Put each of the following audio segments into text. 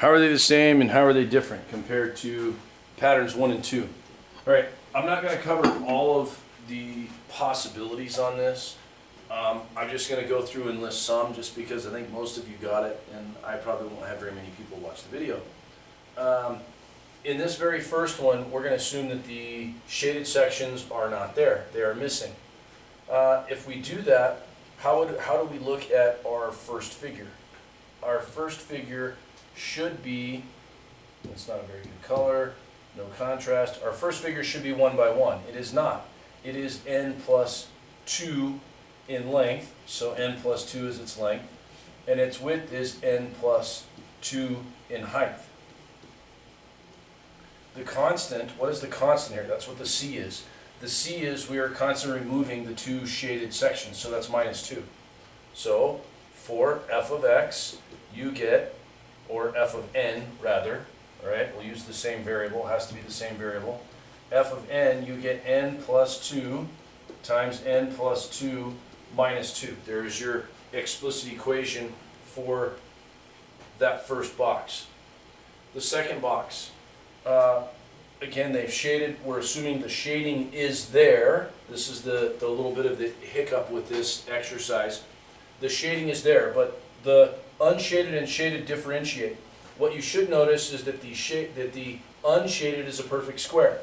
How are they the same and how are they different compared to patterns 1 and 2? All right, I'm not going to cover all of the possibilities on this. I'm just going to go through and list some just because I think most of you got it and I probably won't have very many people watch the video. In this very first one, we're going to assume that the shaded sections are not there. They are missing. If we do that, how do we look at our first figure? Our first figure should be, it's not a very good color, no contrast. Our first figure should be 1 by 1. It is not. It is n plus 2 in length, so n plus 2 is its length, and its width is n plus 2 in height. The constant, what is the constant here? That's what the C is. The C is we are constantly removing the two shaded sections, so that's minus 2. So for f of x, you get, or f of n rather, all right, we'll use the same variable, has to be the same variable. F of n, you get n plus 2 times n plus 2 minus 2. There's your explicit equation for that first box. The second box, again, they've shaded, we're assuming the shading is there. This is the little bit of the hiccup with this exercise. The shading is there, but the unshaded and shaded differentiate. What you should notice is that the unshaded is a perfect square.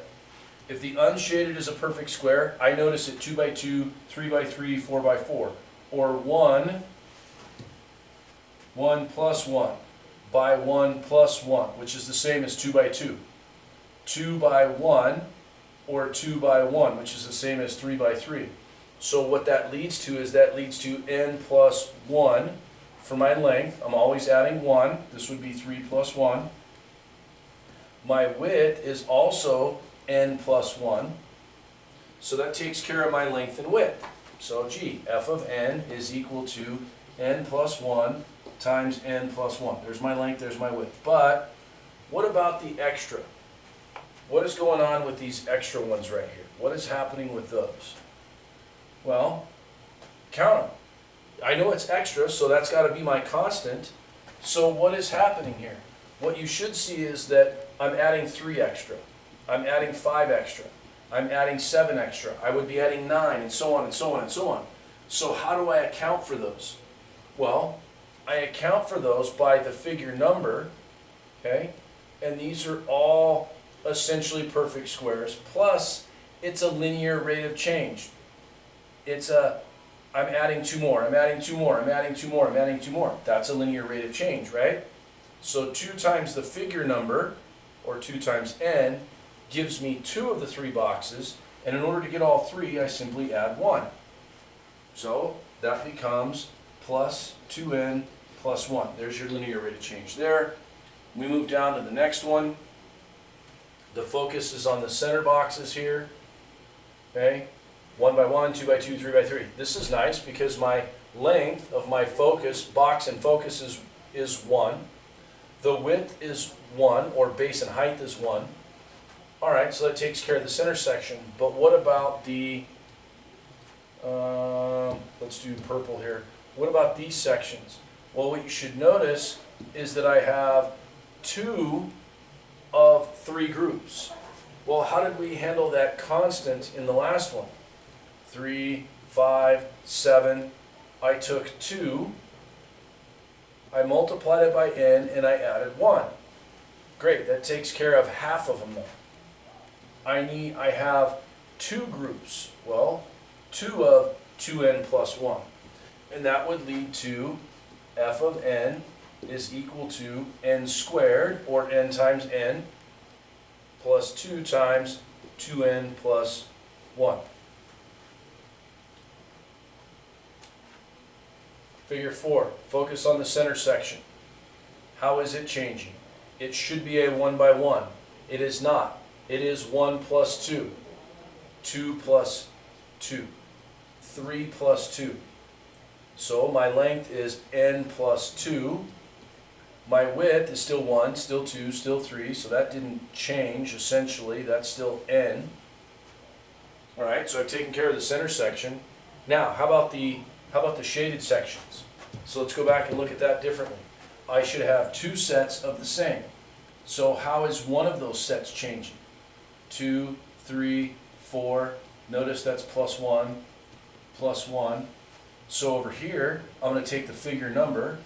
If the unshaded is a perfect square, I notice it 2 by 2, 3 by 3, 4 by 4, or 1 plus 1 by 1 plus 1, which is the same as 2 by 2. 2 by 1 or 2 by 1, which is the same as 3 by 3. So what that leads to is that leads to n plus 1 for my length. I'm always adding 1. This would be 3 plus 1. My width is also n plus 1. So that takes care of my length and width. So g, f of n is equal to n plus 1 times n plus 1. There's my length, there's my width. But what about the extra? What is going on with these extra ones right here? What is happening with those? Well, count them. I know it's extra, so that's got to be my constant. So what is happening here? What you should see is that I'm adding 3 extra. I'm adding 5 extra. I'm adding 7 extra. I would be adding 9, and so on and so on and so on. So how do I account for those? Well, I account for those by the figure number, okay? And these are all essentially perfect squares, plus it's a linear rate of change. I'm adding 2 more, I'm adding 2 more, I'm adding 2 more, I'm adding 2 more. That's a linear rate of change, right? So 2 times the figure number, or 2 times n, gives me 2 of the 3 boxes, and in order to get all 3, I simply add 1. So that becomes plus 2n plus 1. There's your linear rate of change there. We move down to the next one. The focus is on the center boxes here, okay? 1 by 1, 2 by 2, 3 by 3. This is nice because my length of my focus, box and focus is 1. The width is 1, or base and height is 1. All right, so that takes care of the center section. But what about the, let's do purple here. What about these sections? Well, what you should notice is that I have 2 of 3 groups. Well, how did we handle that constant in the last one? 3, 5, 7. I took 2, I multiplied it by n, and I added 1. Great, that takes care of half of them though. I have 2 groups. Well, 2 of 2n plus 1. And that would lead to f of n is equal to n squared, or n times n, plus 2 times 2n plus 1. Figure 4, focus on the center section. How is it changing? It should be a 1 by 1. It is not. It is 1 plus 2, 2 plus 2, 3 plus 2. So my length is n plus 2. My width is still 1, still 2, still 3, so that didn't change essentially. That's still n. All right, so I've taken care of the center section. Now, how about the shaded sections? So let's go back and look at that differently. I should have two sets of the same. So how is one of those sets changing? 2, 3, 4. Notice that's plus 1, plus 1. So over here, I'm going to take the figure number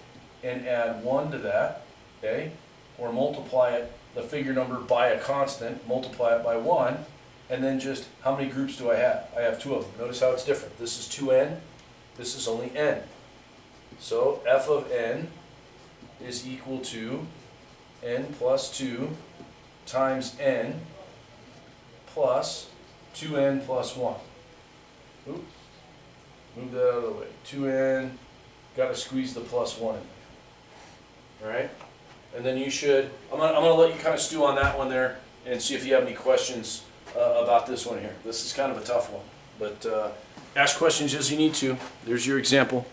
and add 1 to that, okay? Or multiply it, the figure number by a constant, multiply it by 1, and then just how many groups do I have? I have 2 of them. Notice how it's different. This is 2n, this is only n. So f of n is equal to n plus 2 times n plus 2n plus 1. Oop. Move that out of the way. 2n, got to squeeze the plus 1 in there. All right? And then you should, I'm gonna let you kind of stew on that one there and see if you have any questions about this one here. This is kind of a tough one, but ask questions as you need to. There's your example.